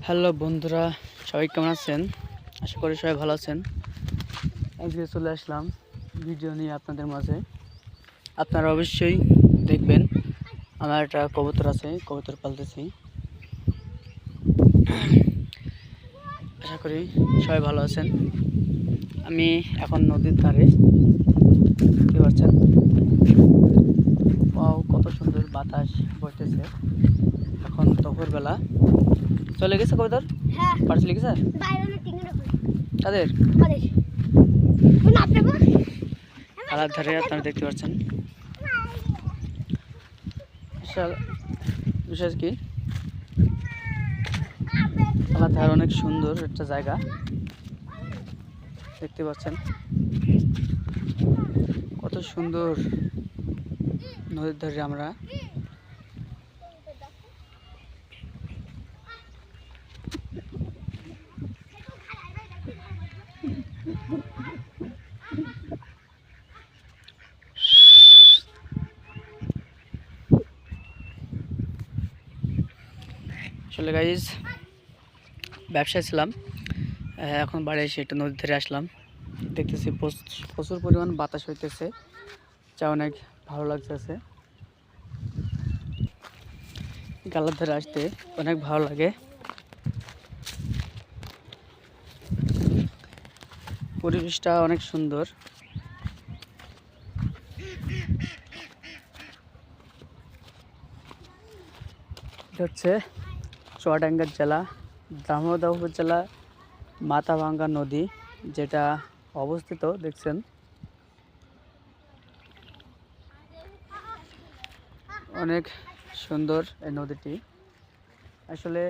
Hello বন্ধুরা, সবাই কেমন আছেন? আশা করি সবাই ভালো আছেন। আজকে চলে আসলাম ভিডিও নিয়ে আপনাদের মাঝে। আপনারা অবশ্যই দেখবেন। আমার একটা কবুতর আছে, কবুতর পালতেছি। আশা করি সবাই ভালো আছেন। আমি এখন নদীর ধারে, দেখতে পাচ্ছেন কত সুন্দর বাতাস বইতেছে। এখন দুপুরবেলা। চলে গেছে কবুতর? হ্যাঁ, বাড়ি চলে গেছে? তাদের খালার ধারে আপনারা দেখতে পাচ্ছেন। বিশেষ কি খালার ধারে অনেক সুন্দর একটা জায়গা দেখতে পাচ্ছেন। কত সুন্দর নদীর ধারে আমরা আসলে গাইজ ব্যবসায় ছিলাম, এখন বাড়ি এসে একটু নদীর ধারে আসলাম। দেখতেছি প্রচুর পরিমাণ বাতাস হইতেছে, যা অনেক ভালো লাগতেছে। গালার ধারে আসতে অনেক ভালো লাগে। পরিবেশটা অনেক সুন্দর। এটা হচ্ছে চুয়াডাঙ্গা জেলা, দামোদর উপজেলা, মাথাভাঙ্গা নদী যেটা অবস্থিত দেখছেন। অনেক সুন্দর এই নদীটি। আসলে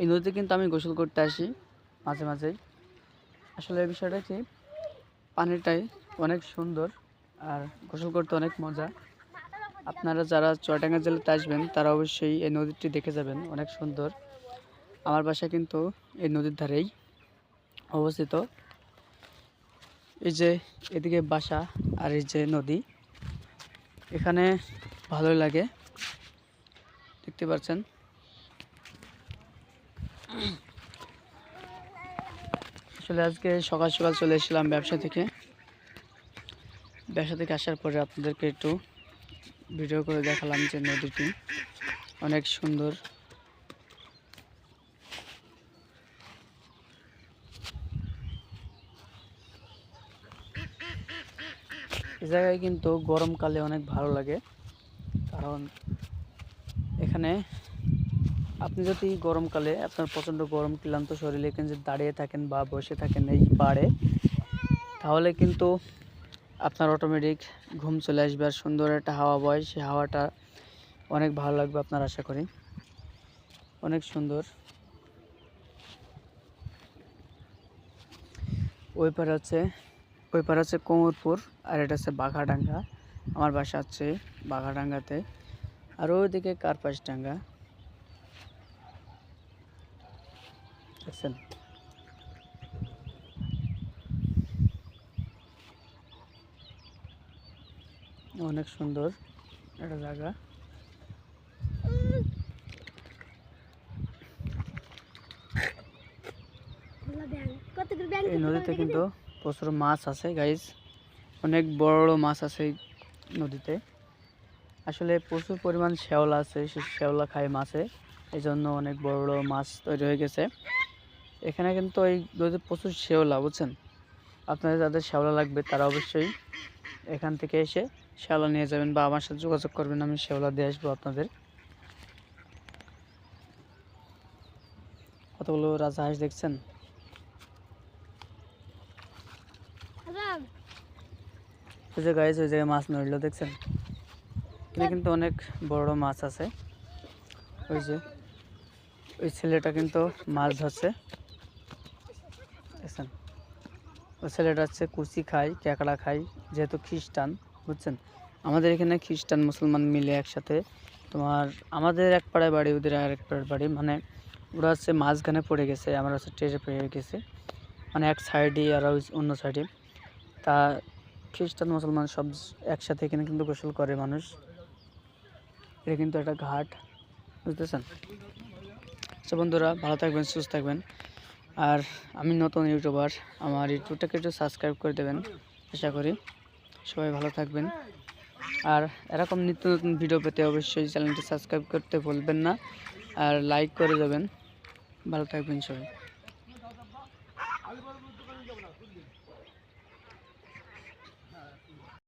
এই নদীতে কিন্তু আমি গোসল করতে আসি মাঝে মাঝেই। আসলে এই বিষয়টা কি, পানিটাই অনেক সুন্দর আর গোসল করতে অনেক মজা। আপনারা যারা চুয়াডাঙ্গা জেলাতে আসবেন তারা অবশ্যই এই নদীটি দেখে যাবেন, অনেক সুন্দর। আমার বাসা কিন্তু এই নদীর ধারেই অবস্থিত। এই যে এদিকে বাসা আর এই যে নদী, এখানে ভালোই লাগে, দেখতে পাচ্ছেন। আসলে আজকে সকাল সকাল চলে এসেছিলাম ব্যবসা থেকে আসার পরে আপনাদেরকে একটু ভিডিও করে দেখালাম যে নদীটি অনেক সুন্দর। এই জায়গায় কিন্তু গরমকালে অনেক ভালো লাগে, কারণ এখানে আপনি যদি গরমকালে আপনার প্রচণ্ড গরম ক্লান্ত শরীরে কিন্তু দাঁড়িয়ে থাকেন বা বসে থাকেন এই পাড়ে, তাহলে কিন্তু আপনার অটোমেটিক ঘুম চলে আসবে। আর সুন্দর একটা হাওয়া বয়, সেই হাওয়াটা অনেক ভালো লাগবে আপনার, আশা করি। অনেক সুন্দর। ওই পার হচ্ছে কোমরপুর, আর এটা হচ্ছে বাঘাডাঙ্গা। আমার বাসা হচ্ছে বাঘাডাঙ্গাতে, আর ওইদিকে কার্পাসডাঙ্গা, দেখছেন। অনেক সুন্দর একটা জায়গা। এই নদীতে কিন্তু প্রচুর মাছ আছে গাইজ, অনেক বড় বড় মাছ আছে এই নদীতে। আসলে প্রচুর পরিমাণ শ্যাওলা আছে, সেই শ্যাওলা খায় মাছে, এই জন্য অনেক বড় বড় মাছ তৈরি হয়ে গেছে এখানে। কিন্তু এই নদীতে প্রচুর শ্যাওলা, বুঝছেন। আপনাদের যাদের শ্যাওলা লাগবে তারা অবশ্যই এখান থেকে এসে শ্যাওলা নিয়ে যাবেন বা আমার সাথে যোগাযোগ করবেন, আমি শ্যাওলা দিয়ে আসবো আপনাদের। কতগুলো রাজহাঁস দেখছেন। ওই যে গাইজ, ওই জায়গায় মাছ নড়লো দেখছেন। এখানে কিন্তু অনেক বড় মাছ আছে। ওই যে ওই ছেলেটা কিন্তু মাছ ধরছে, দেখছেন। ওই ছেলেটা হচ্ছে কুচি খায়, ক্যাকড়া খায়, যেহেতু খ্রিস্টান, বুঝছেন। আমাদের এখানে খ্রিস্টান মুসলমান মিলে একসাথে, তোমার আমাদের এক পাড়ায় বাড়ি, ওদের আর এক পাড়ায় বাড়ি, মানে ওরা হচ্ছে মাঝখানে পড়ে গেছে, আমরা হচ্ছে টেরে পড়ে গেছে, মানে এক সাইডে আর অন্য সাইডে। তা খ্রিস্টান মুসলমান সব একসাথে এখানে কিন্তু গোসল করে মানুষ। এটা কিন্তু একটা ঘাট, বুঝতেছেন। আচ্ছা বন্ধুরা, ভালো থাকবেন, সুস্থ থাকবেন। আর আমি নতুন ইউটিউবার, আমার ইউটিউবটাকে একটু সাবস্ক্রাইব করে দেবেন। আশা করি সবাই ভালো থাকবেন। আর এরকম নিত্য নতুন ভিডিও পেতে অবশ্যই চ্যানেলটি সাবস্ক্রাইব করতে ভুলবেন না, আর লাইক করে যাবেন। ভালো থাকবেন সবাই।